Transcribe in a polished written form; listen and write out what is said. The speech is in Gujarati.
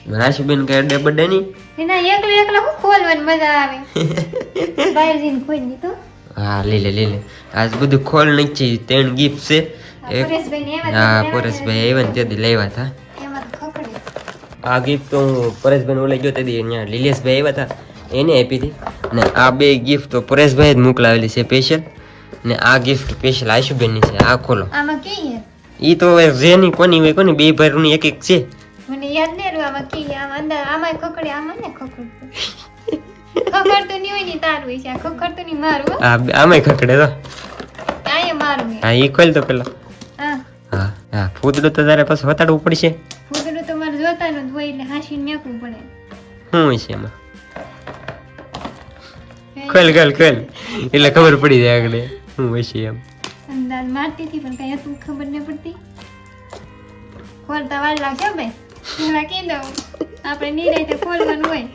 રાશુબેન કે ડે બડે ની એના એકલા એકલા હું ખોલવાની મજા આવે બહાર જઈને ખોલી દીધું હા લે આજ બધું ખોલ નાખી ત્રણ ગિફ્ટ છે એક પરેશભાઈ ને હા પરેશભાઈ આવ્યા ને તેથી લેવા હતા એમાં ખકડી આ ગિફ્ટ તો હું પરેશભાઈ ઓલે ગયો તેથી અહીંયા લીલેશભાઈ આવ્યા હતા એને આપી હતી ને આ બે ગિફ્ટ તો પરેશભાઈ જ મોકલાવેલી છે સ્પેશિયલ ને આ ગિફ્ટ સ્પેશિયલ આશુબેન ની છે આ ખોલો આમાં કી હે ઈ તો હવે જેની કોની હોય કોની બે ભાઈની એક એક છે મને યાદ નહીં રહ્યું આમાં કી આમાં અંદર આમાં ખકડી આમાં ને ખકડ ખકડતું નહીં હોય ને તારું હોય છે આ ખકડતું નહીં મારું હો. આ આમે ખકડે તો આયે મારું હે. હા ઈ ખોલ તો પેલા હા હા હા ફૂદડું તો તારે પાછું વતાડવું પડશે ફૂદડું તો મારે જોતાનું જ હોય એટલે હાંસીને મેકવું પડે શું હોય છે એમાં ખોલ એટલે ખબર પડી જાય આગળ શું હોય છે એમ અંદાજ મારતી હતી પણ કઈ હતું ખબર નહીં પડતી ખોલતા વાર લાગ્યો ભાઈ પેલા કીધું આપણે નિરાંતે ખોલવાનું હોય